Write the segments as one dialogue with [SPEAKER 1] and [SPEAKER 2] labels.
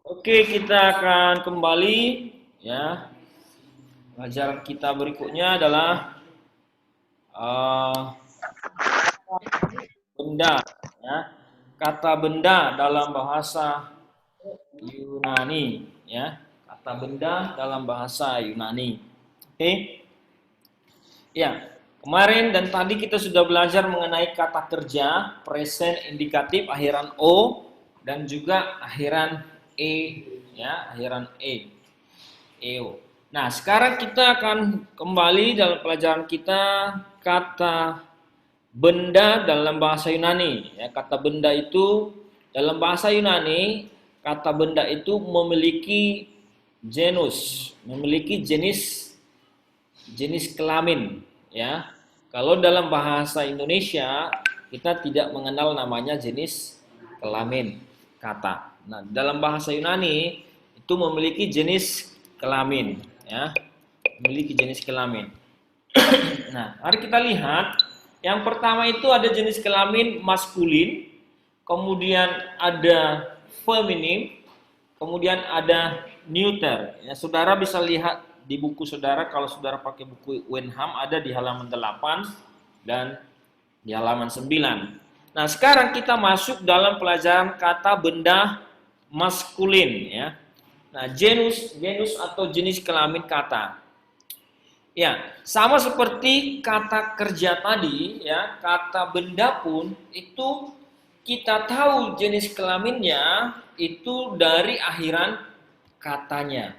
[SPEAKER 1] Oke, kita akan kembali ya. Pelajaran kita berikutnya adalah uh, benda ya. Kata benda dalam bahasa Yunani ya. Kata benda dalam bahasa Yunani. Oke. Ya. Kemarin dan tadi kita sudah belajar mengenai kata kerja, present indikatif akhiran o dan juga akhiran e ya, akhiran e. EO. Nah, sekarang kita akan kembali dalam pelajaran kita kata benda dalam bahasa Yunani. Ya, kata benda itu dalam bahasa Yunani, kata benda itu memiliki genus, memiliki jenis kelamin. Ya, kalau dalam bahasa Indonesia kita tidak mengenal namanya jenis kelamin kata. Nah, dalam bahasa Yunani itu memiliki jenis kelamin, ya, memiliki jenis kelamin. Nah, mari kita lihat. Yang pertama itu ada jenis kelamin maskulin, kemudian ada feminin, kemudian ada neuter. Ya, saudara bisa lihat di buku saudara, kalau saudara pakai buku Wenham ada di halaman 8 dan di halaman 9. Nah, sekarang kita masuk dalam pelajaran kata benda maskulin ya. Nah, genus atau jenis kelamin kata. Ya, sama seperti kata kerja tadi ya, kata benda pun itu kita tahu jenis kelaminnya itu dari akhiran katanya.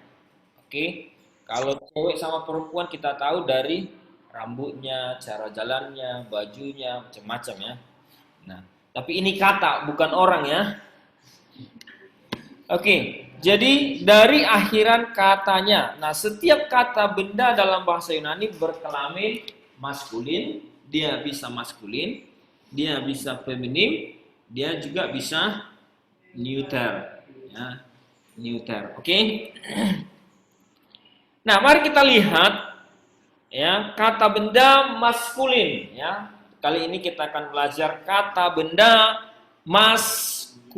[SPEAKER 1] Oke. Kalau cewek sama perempuan kita tahu dari rambutnya, cara jalannya, bajunya, macam-macam ya. Nah, tapi ini kata bukan orang ya. Oke, jadi dari akhiran katanya. Nah, setiap kata benda dalam bahasa Yunani berkelamin maskulin, dia bisa maskulin, dia bisa feminin, dia juga bisa neuter. Ya, neuter. Oke. Nah, mari kita lihat ya kata benda maskulin ya. Kali ini kita akan belajar kata benda maskulin.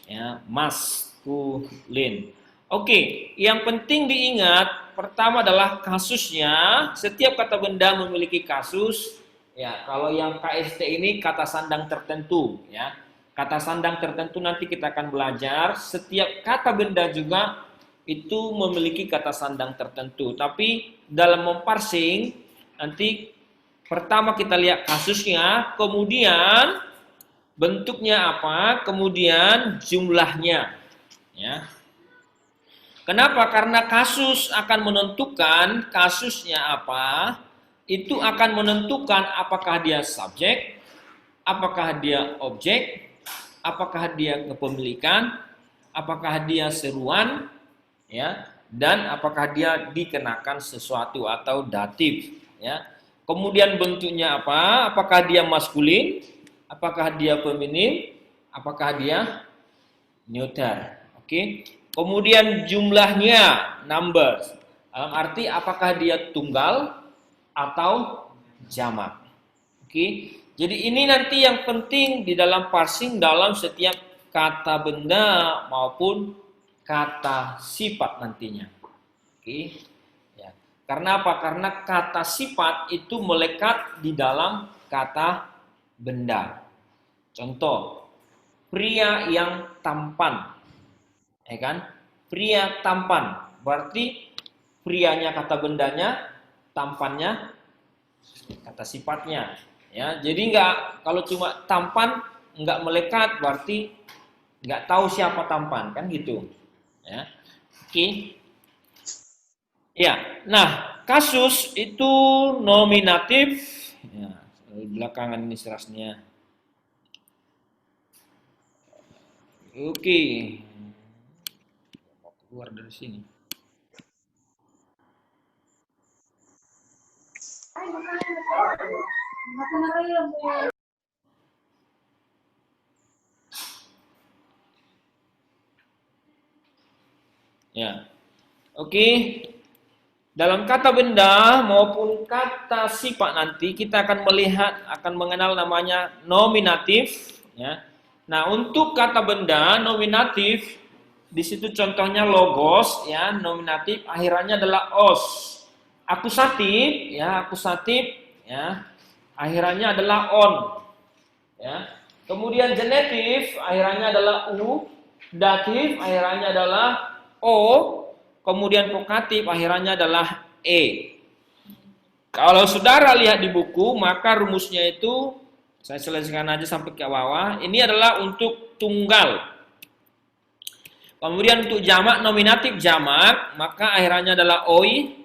[SPEAKER 1] Ya, maskulin. Oke, yang penting diingat pertama adalah kasusnya. Setiap kata benda memiliki kasus. Ya, kalau yang KST ini kata sandang tertentu. Ya, kata sandang tertentu nanti kita akan belajar. Setiap kata benda juga itu memiliki kata sandang tertentu. Tapi dalam memparsing nanti pertama kita lihat kasusnya, kemudian bentuknya apa, kemudian jumlahnya. Ya. Kenapa? Karena kasus akan menentukan kasusnya apa, itu akan menentukan apakah dia subjek, apakah dia objek, apakah dia kepemilikan, apakah dia seruan, ya, dan apakah dia dikenakan sesuatu atau datif. Ya. Kemudian bentuknya apa? Apakah dia maskulin? Apakah dia feminin? Apakah dia neuter? Oke. Kemudian jumlahnya, numbers. Dalam arti apakah dia tunggal atau jamak. Oke. Jadi ini nanti yang penting di dalam parsing dalam setiap kata benda maupun kata sifat nantinya. Oke. Ya. Karena apa? Karena kata sifat itu melekat di dalam kata benda. Contoh, pria yang tampan. Ya kan? Pria tampan. Berarti prianya kata bendanya, tampannya kata sifatnya. Ya, jadi enggak kalau cuma tampan enggak melekat berarti enggak tahu siapa tampan kan gitu. Ya. Oke. Ya. Nah, kasus itu nominatif. Ya, belakangan ini serasnya. Oke. Mau keluar dari sini. Ya. Oke. Dalam kata benda maupun kata sifat nanti kita akan melihat, akan mengenal namanya nominatif. Ya. Nah, untuk kata benda nominatif di situ contohnya logos ya, nominatif akhirannya adalah os. Akusatif ya, akhirannya adalah on ya. Kemudian genetif akhirannya adalah u, datif akhirannya adalah o, kemudian vokatif akhirannya adalah e. Kalau saudara lihat di buku, maka rumusnya itu saya selesaikan aja sampai ke bawah. Ini adalah untuk tunggal. Kemudian untuk jamak, nominatif jamak, maka akhirannya adalah oi.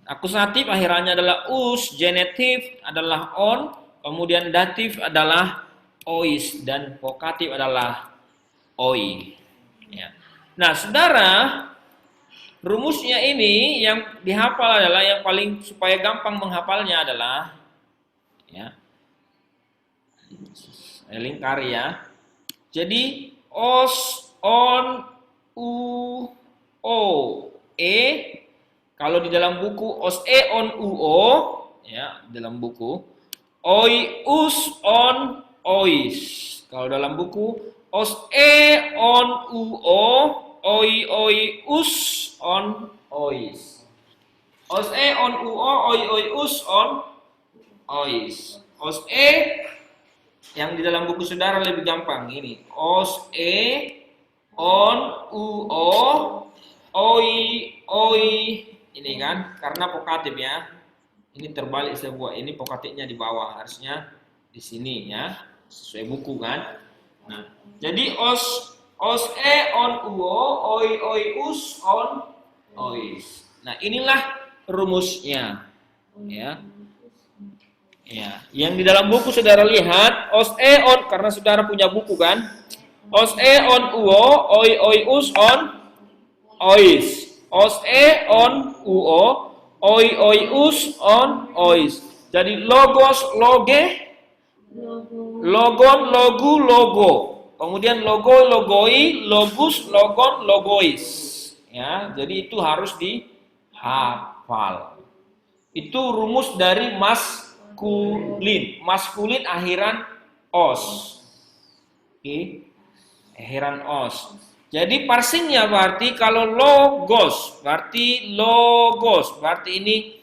[SPEAKER 1] Akusatif akhirannya adalah us, genetif adalah on, kemudian datif adalah ois, dan vokatif adalah oi. Ya. Nah, saudara, rumusnya ini yang dihafal adalah yang paling supaya gampang menghafalnya adalah ya. Lingkar ya. Jadi os, on, u, o, e. Kalau di dalam buku os, e, on, u, o ya, dalam buku oi, us, on, ois. Kalau dalam buku os, e, on, u, o, oi, oi, us, on, ois. Os, e, on, u, o, oi, oi, us, on, ois. Os, e yang di dalam buku saudara lebih gampang ini. Os, e, on, u, o, oi, oi. Ini kan karena vokatif ya. Ini terbalik sebuah. Ini vokatifnya di bawah, harusnya di sini ya. Sesuai buku kan. Nah, jadi os, e, on, u, o, oi, oi, us, on, ois. Nah, inilah rumusnya ya. Ya, yang di dalam buku saudara lihat os, e, on, karena saudara punya buku kan. Os, e, on, u, o, oi, oi, us, on, ois. Os, e, on, u, o, oi, oi, us, on, ois. Jadi logos, loge, logon, logu, logo. Kemudian logo, logoi, logus, logon, logois. Ya, jadi itu harus dihafal. Itu rumus dari maskulin akhiran os. Oke. Akhiran os. Jadi parsingnya berarti kalau logos berarti ini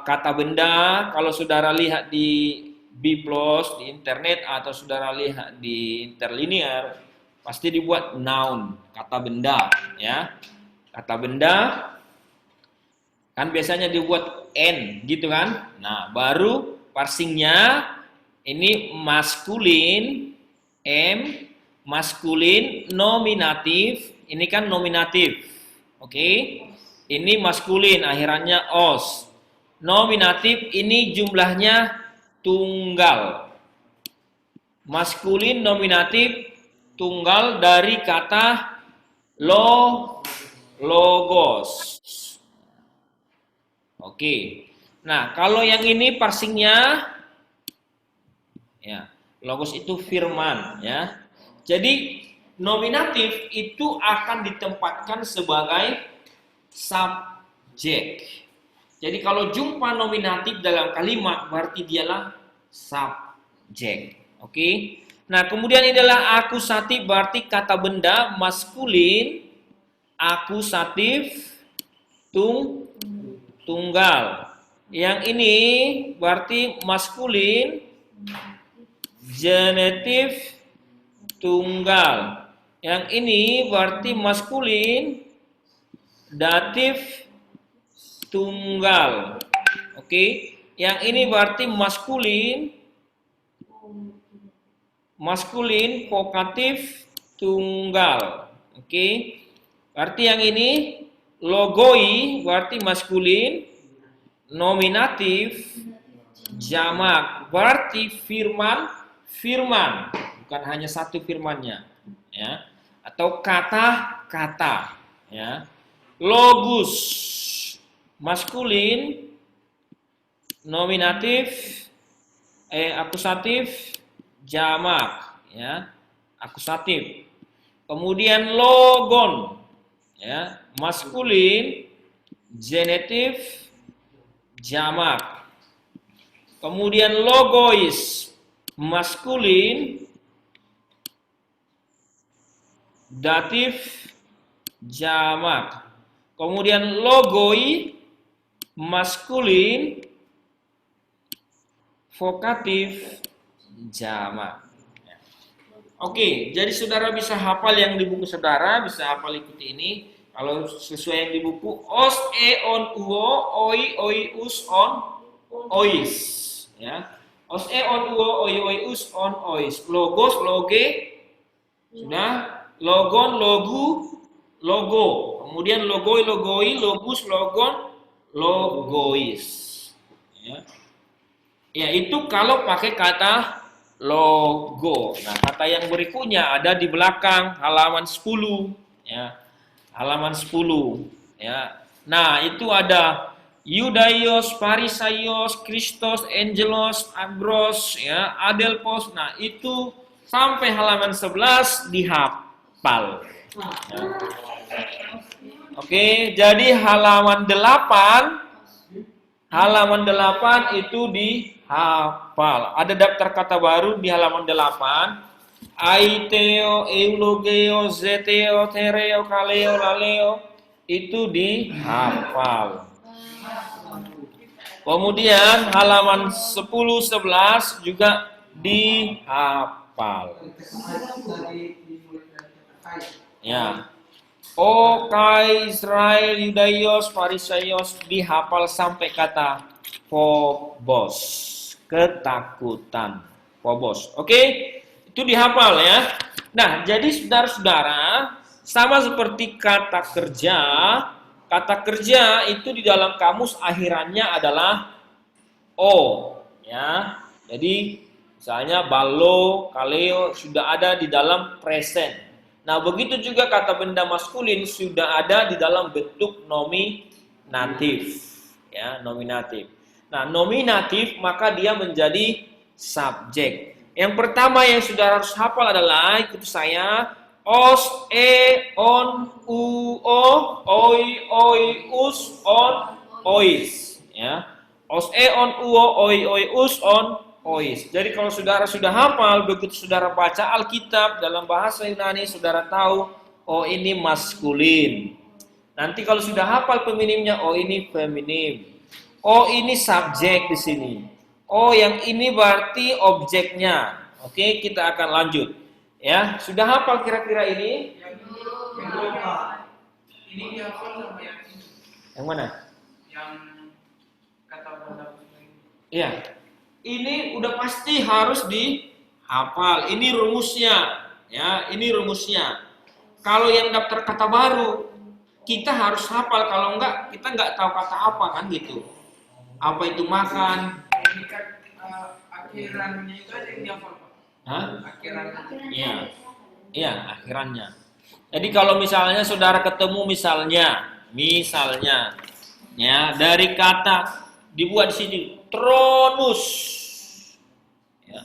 [SPEAKER 1] kata benda. Kalau saudara lihat di Biblos di internet atau saudara lihat di interlinear pasti dibuat noun, kata benda ya. Kata benda kan biasanya dibuat N gitu kan. Nah, baru parsingnya ini maskulin, M, maskulin, nominatif, ini kan nominatif. Oke. Ini maskulin, akhirannya os. Nominatif ini jumlahnya tunggal. Maskulin, nominatif, tunggal dari kata logos. Oke. Nah, kalau yang ini parsingnya ya, logos itu firman ya. Jadi nominatif itu akan ditempatkan sebagai subjek. Jadi kalau jumpa nominatif dalam kalimat berarti dialah subjek. Oke. Nah, kemudian ini adalah akusatif berarti kata benda maskulin, akusatif, tunggal. Yang ini berarti maskulin, genetif, tunggal. Yang ini berarti maskulin, datif, tunggal. Oke. Yang ini berarti maskulin, vokatif, tunggal. Oke. Berarti yang ini logoi berarti maskulin, nominatif, jamak berarti firman, bukan hanya satu firmannya ya, atau kata-kata ya. Logus maskulin, nominatif, akusatif, jamak ya, akusatif. Kemudian logon ya, maskulin, genetif, jamak. Kemudian logois, maskulin, datif, jamak. Kemudian logoi, maskulin, vokatif, jamak. Oke, jadi saudara bisa hafal yang di buku saudara, bisa hafal ikuti ini. Kalau sesuai yang di buku, os, on, uo, oi, us, on, ois. Ya, os, on, uo, oi, us, on, ois. Logos, loge, sudah. Logon, logu, logo. Kemudian logoi, logoi, logus, logon, logois. Ya. Ya, itu kalau pakai kata logo. Nah, kata yang berikutnya ada di belakang halaman 10, ya. Halaman 10, ya. Nah, itu ada Yudaios, Parisaios, Kristos, Angelos, Ambros, ya, Adelpos. Nah, itu sampai halaman 11 dihafal. Ya. Oke, jadi halaman 8 itu dihafal. Ada daftar kata baru di halaman 8. Aiteo, eulogeo, zeteo, tereo, kaleo, laleo itu dihafal. Kemudian halaman 10, 11 juga dihafal. Ya. Okai, Israel, Yudaios, Parisaios dihafal sampai kata phobos, ketakutan. Phobos. Oke? Itu dihafal ya. Nah, jadi saudara-saudara, sama seperti kata kerja itu di dalam kamus akhirannya adalah o, ya. Jadi misalnya balo, kaleo sudah ada di dalam present. Nah, begitu juga kata benda maskulin sudah ada di dalam bentuk nominatif, ya, nominatif. Nah, nominatif maka dia menjadi subjek. Yang pertama yang saudara harus hafal adalah, ikuti saya, os, on, o, oi, us, on, ois. Ya. Os, on, oi, us, on, ois. Jadi kalau saudara sudah hafal, begitu saudara baca Alkitab dalam bahasa Yunani, saudara tahu, oh ini maskulin. Nanti kalau sudah hafal feminimnya, oh ini feminim. Oh ini subjek di sini. Oh, yang ini berarti objeknya. Oke, kita akan lanjut. Ya, sudah hafal kira-kira ini? Yang berapa? Ini dihafal sama yang ini. Yang mana? Yang kata benda. Iya. Ini udah pasti harus dihafal. Ini rumusnya. Ya, ini rumusnya. Kalau yang daftar kata baru, kita harus hafal. Kalau enggak, kita enggak tahu kata apa kan gitu. Apa itu makan? Akhirannya itu aja yang dihafal, Pak. Hah? Akhirannya. Iya. Iya, akhirannya. Jadi kalau misalnya saudara ketemu misalnya ya, dari kata dibuat di sini tronus. Ya.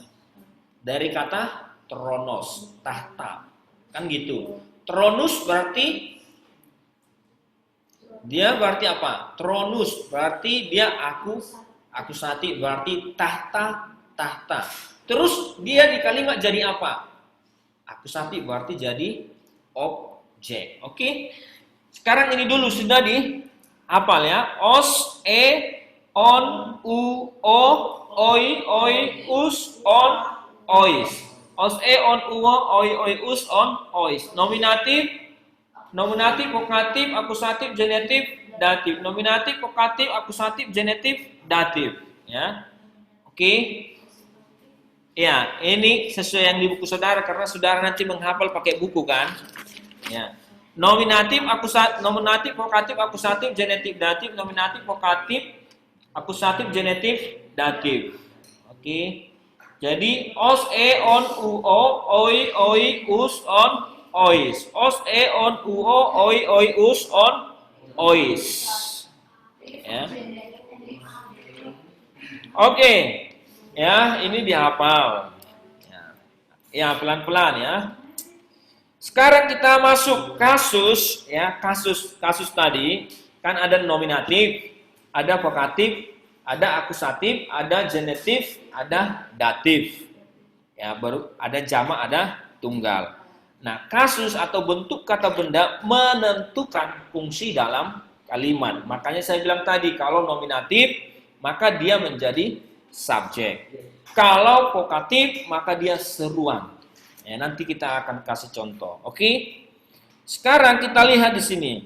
[SPEAKER 1] Dari kata tronos, tahta. Kan gitu. Tronus berarti dia berarti apa? Tronus berarti dia akusatif berarti tahta. Terus dia di kalimat jadi apa? Akusatif berarti jadi objek. Oke? Sekarang ini dulu sudah dihafal ya. Os, on, u, o, oi, us, on, ois. Os, on, u, o, oi, us, on, ois. Nominatif, vokatif, akusatif, genetif, datif. Nominatif, vokatif, akusatif, genetif, datif. Ya, oke. Ya, ini sesuai yang di buku saudara karena saudara nanti menghafal pakai buku kan. Ya. Nominatif, vokatif, akusatif, genetif, datif. Nominatif, vokatif, akusatif, genetif, datif. Oke. Jadi os, on, u, o, oi, us, on, ois. Os, on, u, o, oi, us, on, ois. Ya. Oke. Ya, ini dihafal. Ya, pelan-pelan ya. Sekarang kita masuk kasus ya, kasus tadi kan ada nominatif, ada vokatif, ada akusatif, ada genetif, ada datif. Ya, baru ada jamak, ada tunggal. Nah, kasus atau bentuk kata benda menentukan fungsi dalam kalimat. Makanya saya bilang tadi, kalau nominatif, maka dia menjadi subjek. Kalau vokatif, maka dia seruan. Ya, nanti kita akan kasih contoh. Oke? Sekarang kita lihat di sini.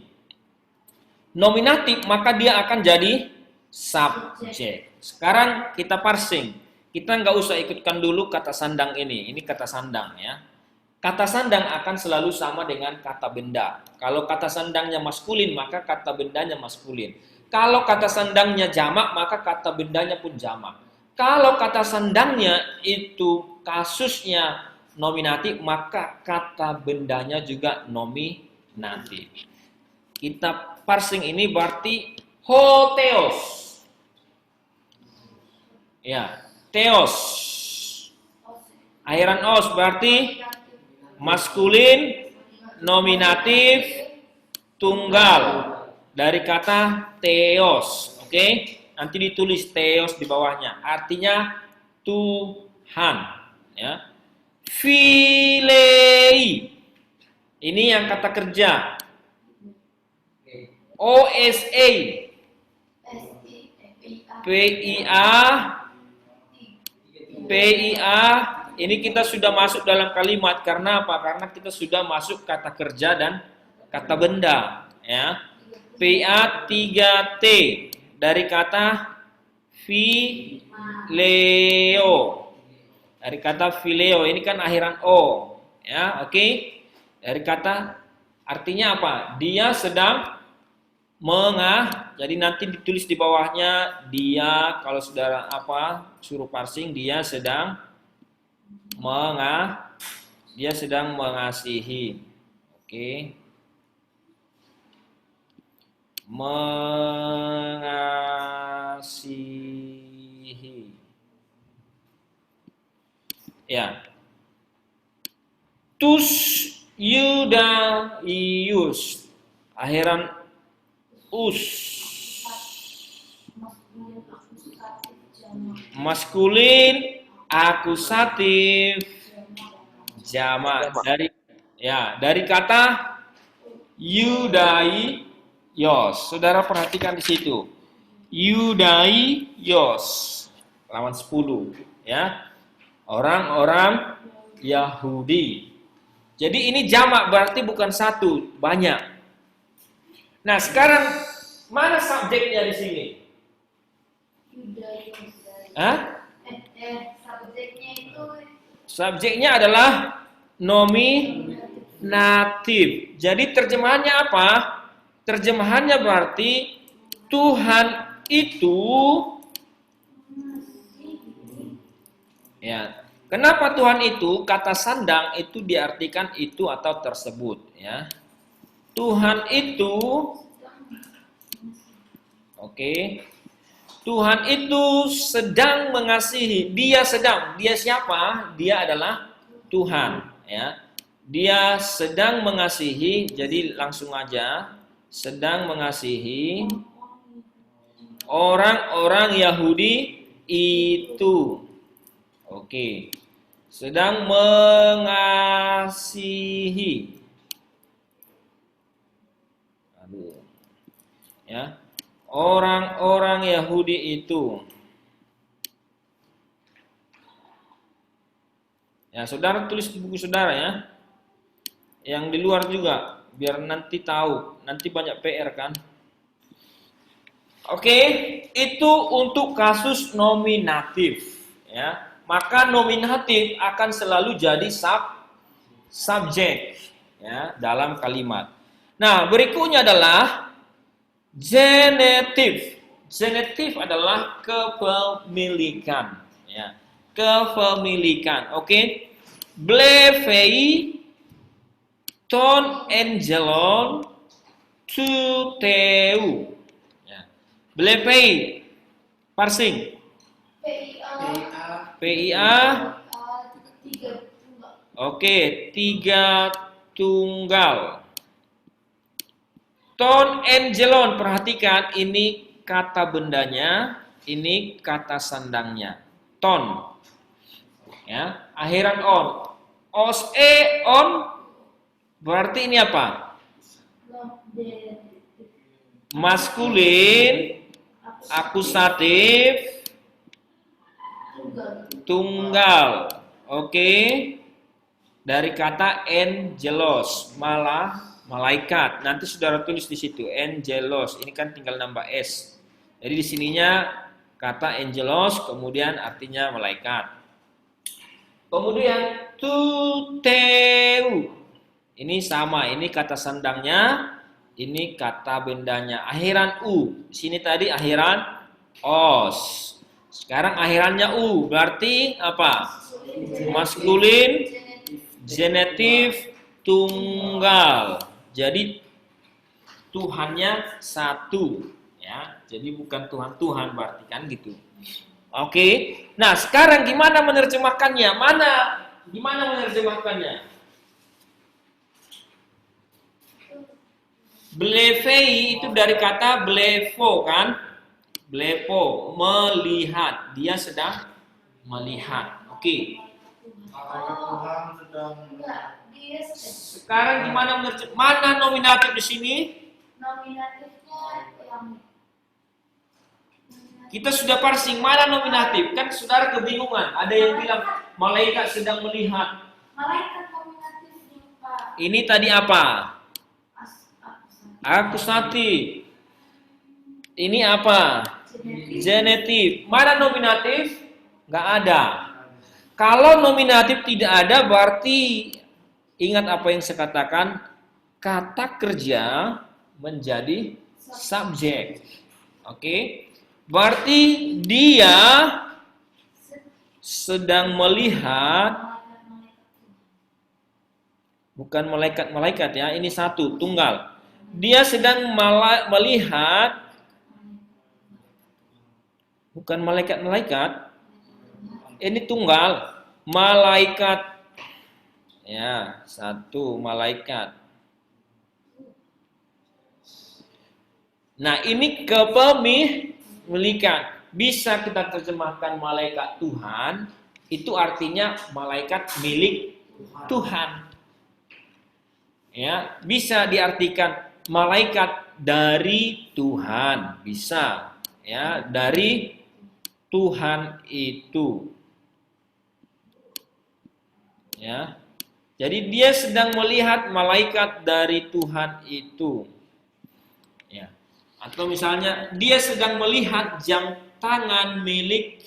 [SPEAKER 1] Nominatif, maka dia akan jadi subjek. Sekarang kita parsing. Kita nggak usah ikutkan dulu kata sandang ini. Ini kata sandang ya. Kata sandang akan selalu sama dengan kata benda. Kalau kata sandangnya maskulin, maka kata bendanya maskulin. Kalau kata sandangnya jamak, maka kata bendanya pun jamak. Kalau kata sandangnya itu kasusnya nominatif, maka kata bendanya juga nominatif. Kita parsing ini berarti hotheos. Ya, theos. Akhiran os berarti maskulin, nominatif, tunggal. Dari kata theos. Oke? Nanti ditulis theos di bawahnya. Artinya Tuhan. Ya. Philei. Ini yang kata kerja. OSA. PIA. Ini kita sudah masuk dalam kalimat. Karena apa? Karena kita sudah masuk kata kerja dan kata benda. Ya. PIA 3T. Dari kata phileo. Dari kata phileo. Ini kan akhiran O. Ya, oke. Dari kata artinya apa? Dia sedang jadi nanti ditulis di bawahnya dia, kalau saudara suruh parsing, dia sedang mengasihi. Oke. Mengasihi. Ya. Tus Yudaius. Akhiran us. Maskulin akusatif jamak. Dari kata Yudaios. Saudara perhatikan di situ. Yudaios lawan 10 ya. Orang-orang Yahudi. Jadi ini jamak berarti bukan satu, banyak. Nah, sekarang mana subjeknya di sini? Subjeknya adalah nominatif. Jadi terjemahannya apa? Terjemahannya berarti Tuhan itu ya. Kenapa Tuhan itu? Kata sandang itu diartikan itu atau tersebut ya. Tuhan itu Tuhan itu sedang mengasihi. Dia siapa? Dia adalah Tuhan ya. Dia sedang mengasihi, jadi langsung aja sedang mengasihi orang-orang Yahudi itu. Oke. Sedang mengasihi. Ya. Orang-orang Yahudi itu. Ya, saudara tulis di buku saudara ya. Yang di luar juga, biar nanti tahu. Nanti banyak PR kan. Oke, itu untuk kasus nominatif. Ya, maka nominatif akan selalu jadi subjek ya dalam kalimat. Nah, berikutnya adalah genetif. Genetif adalah kepemilikan. Ya, kepemilikan. Oke, blevei ton angelon tuteu. Ya. Blevei parsing. PIA. Oke, 3 tunggal. Ton angelon, perhatikan ini kata bendanya, ini kata sandangnya. Ton. Ya, akhiran on. Os on Berarti ini apa? Maskulin, akusatif, tunggal. Oke. Dari kata angelos, malaikat. Nanti saudara tulis di situ angelos. Ini kan tinggal nambah s. Jadi di sininya kata angelos, kemudian artinya malaikat. Kemudian tuteu. Ini sama, ini kata sandangnya, ini kata bendanya. Akhiran u. Sini tadi akhiran os. Sekarang akhirannya u, berarti apa? Maskulin, genetif, tunggal. Jadi Tuhannya satu, ya. Jadi bukan Tuhan berarti kan gitu. Oke. Nah, sekarang gimana menerjemahkannya? Gimana menerjemahkannya? Blefei itu dari kata blevo kan? Blevo, melihat. Dia sedang melihat. Oke. Sekarang gimana mana nominatif di sini?
[SPEAKER 2] Nominatifnya yang
[SPEAKER 1] Kita sudah parsing mana nominatif. Kan saudara kebingungan. Ada yang bilang malaikat sedang melihat.
[SPEAKER 2] malaikat nominatifnya Pak.
[SPEAKER 1] Ini tadi apa? Akusatif. Ini apa? Genetif. Mana nominatif? Nggak ada. Kalau nominatif tidak ada, berarti ingat apa yang saya katakan, kata kerja menjadi subjek. Oke? Berarti dia sedang melihat, bukan malaikat-malaikat ya, ini satu, tunggal. Dia sedang melihat, bukan malaikat-malaikat, ini tunggal, malaikat. Ya, satu malaikat. Nah, ini kepemilikan. Bisa kita terjemahkan malaikat Tuhan, itu artinya malaikat milik Tuhan. Ya, bisa diartikan malaikat dari Tuhan, bisa. Ya, dari Tuhan itu. Ya. Jadi dia sedang melihat malaikat dari Tuhan itu. Ya. Atau misalnya dia sedang melihat jam tangan milik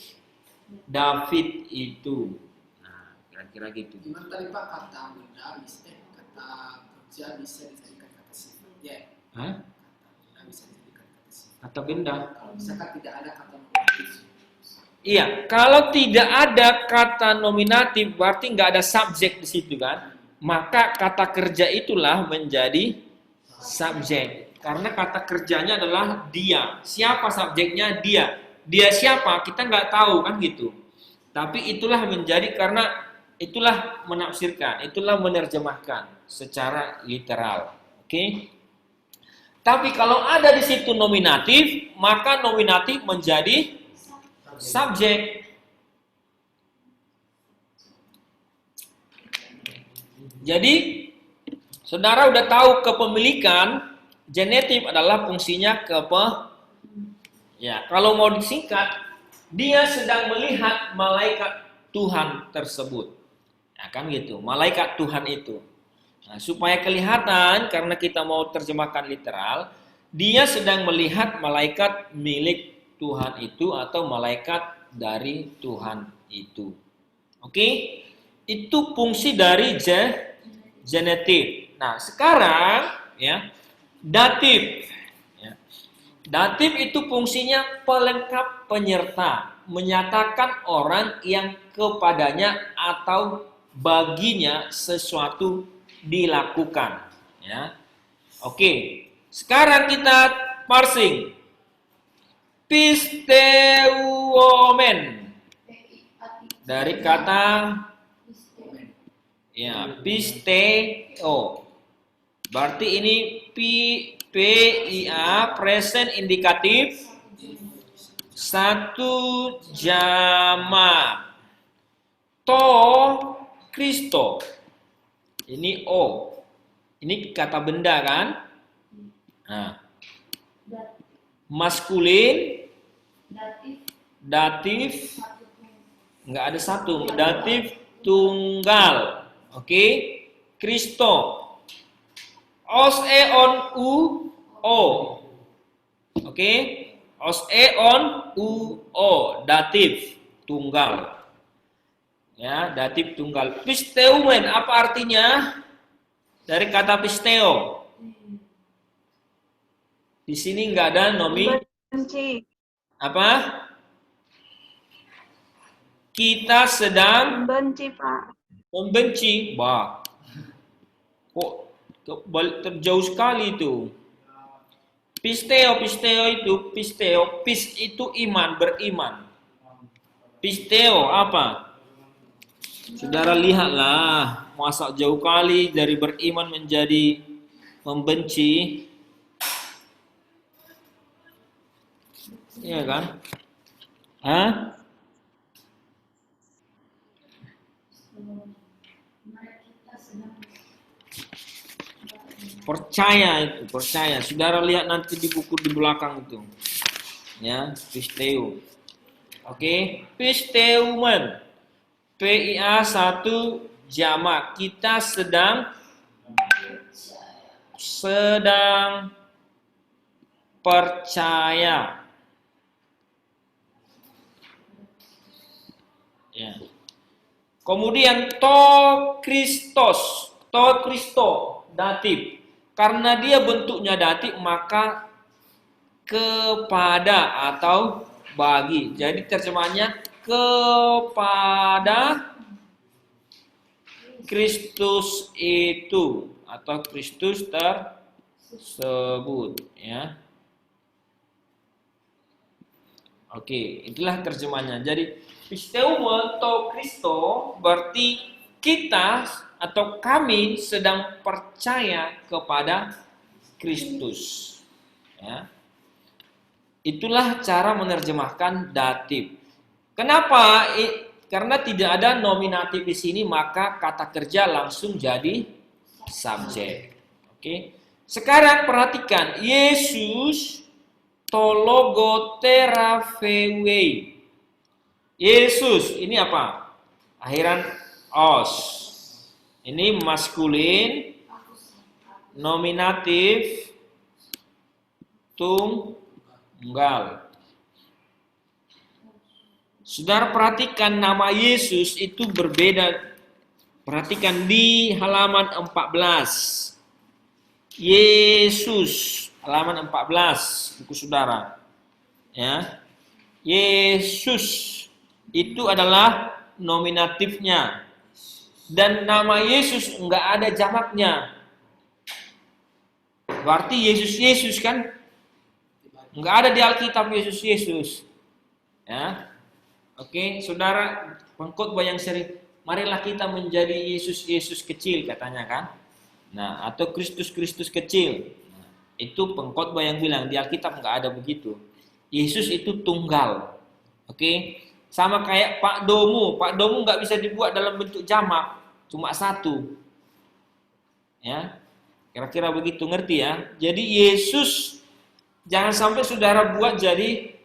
[SPEAKER 1] David itu. Nah, kira-kira gitu.
[SPEAKER 3] Gimana tadi Pak kata benda bisa kata kerja bisa dijadikan kata sifat ya?
[SPEAKER 1] Hah?
[SPEAKER 3] Kata benda bisa dijadikan kata sifat.
[SPEAKER 1] Kata benda.
[SPEAKER 3] Kalau misalkan tidak ada kata nominatif.
[SPEAKER 1] Iya, kalau tidak ada kata nominatif berarti nggak ada subjek di situ kan? Maka kata kerja itulah menjadi subjek. Karena kata kerjanya adalah dia. Siapa subjeknya? Dia. Dia siapa? Kita nggak tahu kan gitu. Tapi itulah menjadi karena itulah menafsirkan, itulah menerjemahkan secara literal. Oke? Tapi kalau ada di situ nominatif, maka nominatif menjadi subjek. Jadi, saudara udah tahu kepemilikan, genetif adalah fungsinya ya, kalau mau disingkat, dia sedang melihat malaikat Tuhan tersebut. Ya kan gitu, malaikat Tuhan itu. Nah, supaya kelihatan karena kita mau terjemahkan literal, dia sedang melihat malaikat milik Tuhan itu atau malaikat dari Tuhan itu. Oke? Itu fungsi dari genetif. Nah, sekarang ya, datif. Ya. Datif itu fungsinya pelengkap penyerta, menyatakan orang yang kepadanya atau baginya sesuatu dilakukan. Ya. Oke, sekarang kita parsing. Pisteuomen dari kata ya pisteo. Berarti ini PIA present indikatif satu jamak. To Kristo. Ini O. Ini kata benda kan? Nah,
[SPEAKER 2] Dat-
[SPEAKER 1] maskulin,
[SPEAKER 2] Datif.
[SPEAKER 1] datif,
[SPEAKER 2] Satu tunggal.
[SPEAKER 1] nggak ada satu, datif tunggal. Oke, Kristo. Os on u o. Oke, os on u o, datif tunggal. Ya, datif tunggal. Pisteumen apa artinya? Dari kata pisteo. Di sini nggak ada nomi
[SPEAKER 4] Benci.
[SPEAKER 1] apa? Kita sedang
[SPEAKER 4] Benci, Pak.
[SPEAKER 1] membenci. Bah, kok terjauh sekali itu. Pisteo itu pisteo, pis itu iman, beriman. Pisteo apa? Saudara lihatlah, masa jauh kali dari beriman menjadi membenci. Iya kan? Hah?
[SPEAKER 2] Kita sedang
[SPEAKER 1] Percaya itu, percaya. Saudara lihat nanti di buku di belakang itu. Ya, pisteo. Oke, pisteumen. PIA 1 jamak. Kita sedang percaya. Ya. Kemudian to Kristo, datif. Karena dia bentuknya datif, maka kepada atau bagi. Jadi terjemahannya kepada Kristus itu atau Kristus tersebut, ya. Oke, itulah terjemahannya. Jadi pisteumen to Kristo berarti kita atau kami sedang percaya kepada Kristus. Ya. Itulah cara menerjemahkan datif. Kenapa? Karena tidak ada nominatif di sini, maka kata kerja langsung jadi subjek. Oke. Sekarang perhatikan, Yesus to logoterapeuei. Yesus ini apa? Akhiran os. Ini maskulin, nominatif, tunggal. Saudara perhatikan nama Yesus itu berbeda. Perhatikan di halaman 14. Yesus, halaman 14 buku saudara. Ya. Yesus itu adalah nominatifnya. Dan nama Yesus enggak ada jamaknya. Berarti Yesus kan? Enggak ada di Alkitab Yesus. Ya. Oke, saudara, pengkhotbah yang sering, marilah kita menjadi Yesus kecil katanya kan. Nah, atau Kristus kecil. Nah, itu pengkhotbah yang bilang di Alkitab enggak ada begitu. Yesus itu tunggal. Oke. Sama kayak Pak Domu enggak bisa dibuat dalam bentuk jamak, cuma satu. Ya. Kira-kira begitu, ngerti ya? Jadi Yesus jangan sampai saudara buat jadi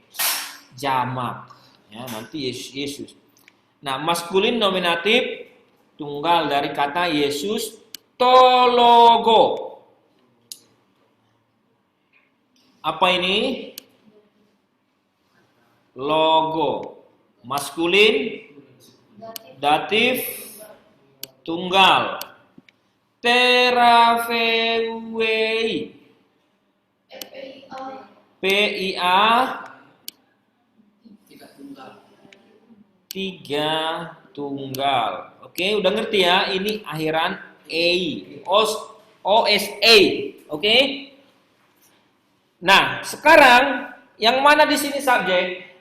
[SPEAKER 1] jamak. Ya, nanti Yesus. Nah, maskulin nominatif tunggal dari kata Yesus to logo. Apa ini? Logo. Maskulin, datif, tunggal. Terapeuei. PIA tiga tunggal. Oke, udah ngerti ya? Ini akhiran EI. OSA. Oke? Nah, sekarang yang mana di sini subjek?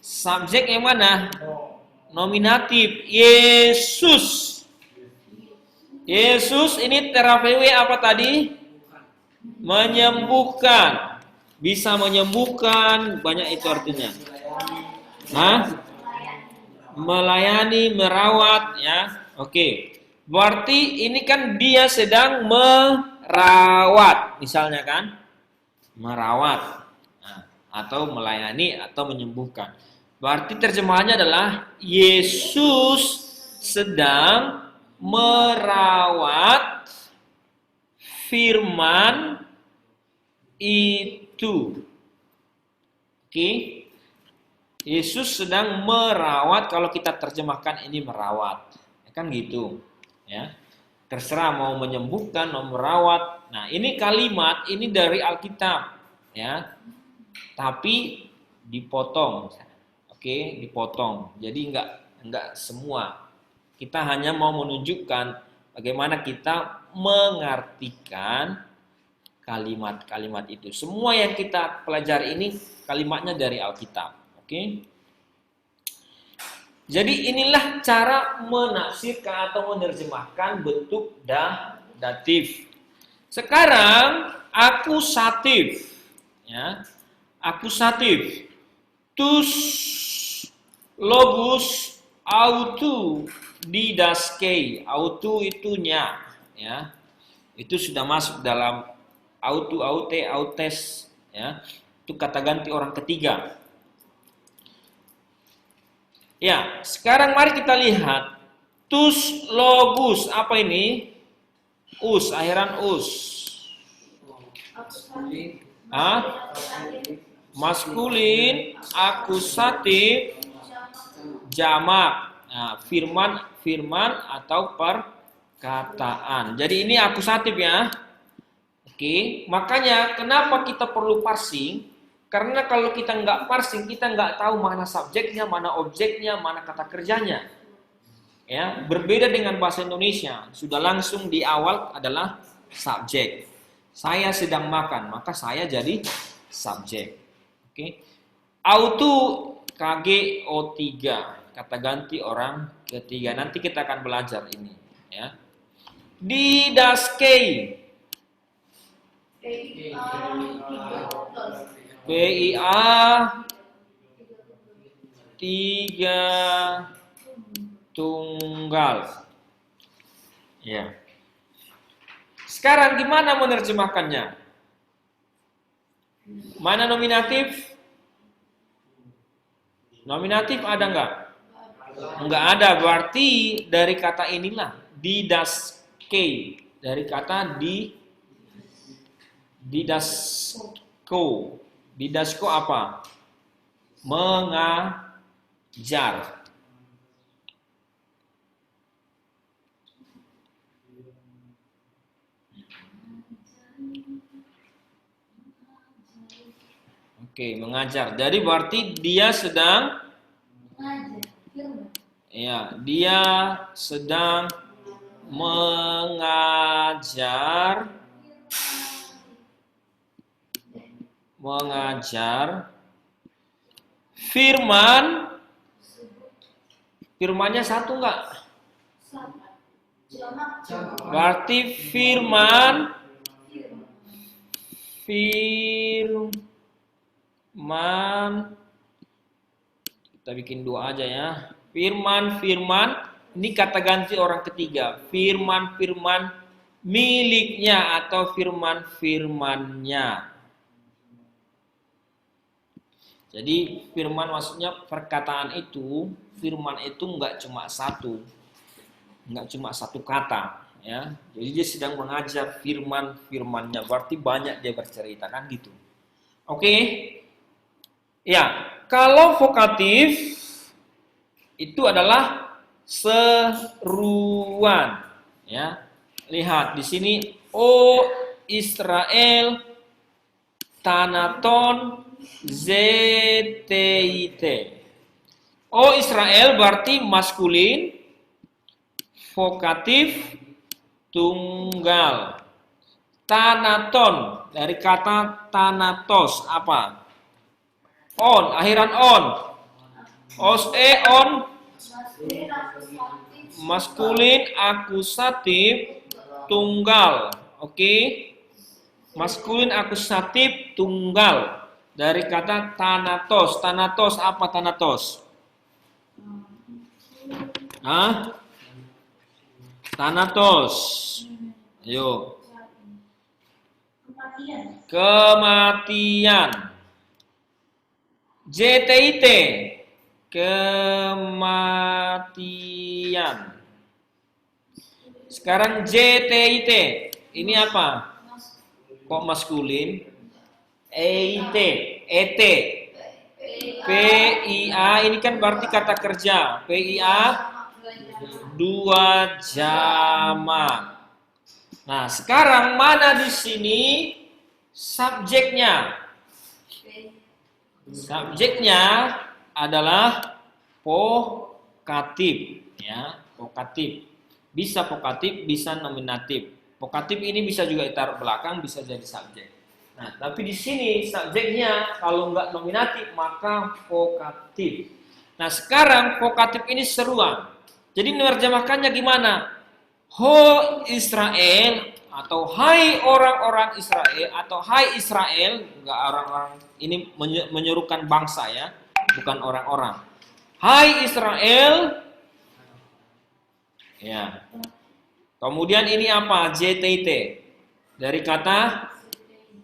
[SPEAKER 1] Subjek yang mana? Nominatif. Yesus. Yesus ini terapeuei apa tadi? Menyembuhkan. Bisa menyembuhkan, banyak itu artinya. Hah? melayani, merawat, ya. Oke. Berarti ini kan dia sedang merawat, misalnya kan? Merawat. Nah, atau melayani atau menyembuhkan. Berarti terjemahannya adalah Yesus sedang merawat firman itu. Oke. Yesus sedang merawat, kalau kita terjemahkan ini merawat. Kan gitu. Ya. Terserah mau menyembuhkan, mau merawat. Nah, ini kalimat ini dari Alkitab, ya. Tapi dipotong. Oke, dipotong. Jadi enggak semua. Kita hanya mau menunjukkan bagaimana kita mengartikan kalimat-kalimat itu. Semua yang kita pelajari ini kalimatnya dari Alkitab. Oke? Jadi inilah cara menafsirkan atau menerjemahkan bentuk datif. Sekarang akusatif, ya. Akusatif. Tus logos autu didaskei. Autu itu nya, ya. Itu sudah masuk dalam autu, aute, autes, ya. Itu kata ganti orang ketiga. Ya, sekarang mari kita lihat tus logus, apa ini? Us, akhiran us. Maskulin, akusatif, jamak. Nah, firman atau perkataan. Jadi ini akusatif ya. Oke, makanya kenapa kita perlu parsing? Karena kalau kita nggak parsing, kita nggak tahu mana subjeknya, mana objeknya, mana kata kerjanya. Ya, berbeda dengan bahasa Indonesia. Sudah langsung di awal adalah subjek. Saya sedang makan, maka saya jadi subjek. Oke. Auto KG O3, kata ganti orang ketiga. Nanti kita akan belajar ini, ya. Didaskei. PIA 3 tunggal. Ya. Sekarang gimana menerjemahkannya? Mana nominatif? Nominatif ada enggak? Enggak ada, berarti dari kata inilah didaskei, dari kata didasko. Didasko apa? Mengajar. Oke, mengajar. Jadi berarti dia sedang dia sedang mengajar firmannya satu enggak? Berarti firman kita bikin dua aja ya. Firman ini kata ganti orang ketiga. Firman miliknya atau firmannya. Jadi firman maksudnya perkataan itu, firman itu enggak cuma satu kata, ya. Jadi dia sedang mengajar firmannya, berarti banyak dia bercerita kan gitu. Oke. Ya, kalau vokatif itu adalah seruan, ya. Lihat di sini, O Israel Tanaton ZTIT. O Israel berarti maskulin, vokatif, tunggal. Tanaton dari kata tanatos apa? On, akhiran on. On, maskulin, akusatif, tunggal. Oke. Maskulin, akusatif, tunggal. Dari kata tanatos. Tanatos apa tanatos? Hah? Thanatos. Ayo.
[SPEAKER 2] Kematian.
[SPEAKER 1] Kematian. JTIT. Kematian. Sekarang JTIT. Ini apa? Kok maskulin? EIT. ET. PIA ini kan berarti kata kerja. PIA dua jamak. Nah, sekarang mana di sini subjeknya? Subjeknya adalah vokatif, ya, vokatif. Bisa vokatif, bisa nominatif. Vokatif ini bisa juga ditaruh belakang, bisa jadi subjek. Nah, tapi di sini subjeknya kalau nggak nominatif maka vokatif. Nah, sekarang vokatif ini seruan. Jadi menerjemahkannya gimana? Ho Israel atau hai orang-orang Israel atau hai Israel, enggak orang-orang ini menyerukan bangsa ya, bukan orang-orang. Hai Israel. Ya. Kemudian ini apa? JTT. Dari kata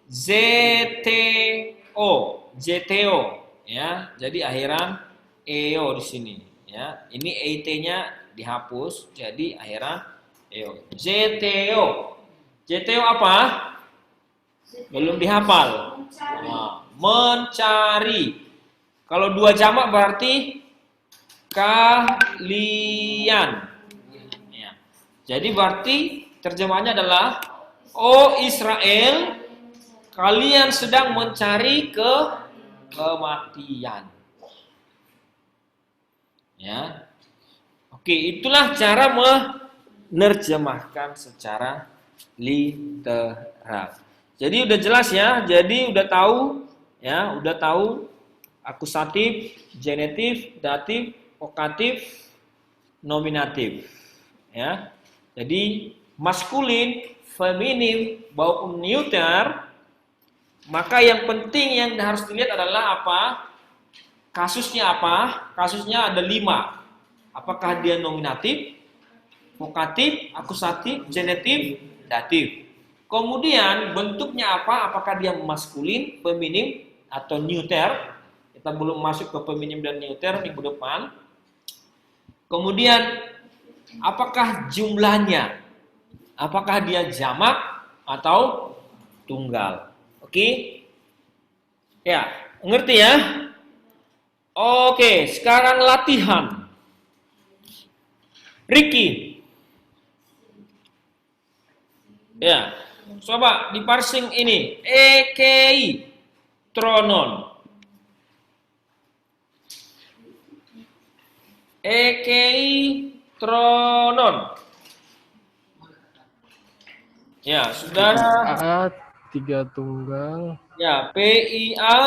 [SPEAKER 1] ZTO, ZTO ya. Jadi akhiran EO di sini ya. Ini ET-nya dihapus jadi akhiran EO. ZTO. ZTO apa? Belum dihafal. Nah, mencari. Kalau dua jamak berarti kalian. Ya. Jadi berarti terjemahannya adalah oh Israel, kalian sedang mencari kematian. Ya. Oke, itulah cara menerjemahkan secara literal. Jadi udah jelas ya. Jadi udah tahu ya, udah tahu akusatif, genetif, datif, vokatif, nominatif. Ya. Jadi maskulin, feminim maupun neuter, maka yang penting yang harus dilihat adalah apa? Kasusnya apa? Kasusnya ada 5. Apakah dia nominatif, vokatif, akusatif, genetif, datif. Kemudian bentuknya apa? Apakah dia maskulin, feminim, atau neuter? Kita belum masuk ke feminim dan neuter minggu depan. Kemudian apakah jumlahnya? Apakah dia jamak atau tunggal? Oke? Ya, ngerti ya? Oke, sekarang latihan. Ricky. Ya, coba di parsing ini. EKI. Tronon. EKI. Tronon. Ya, saudara.
[SPEAKER 4] A 3 tunggal.
[SPEAKER 1] Ya, PIA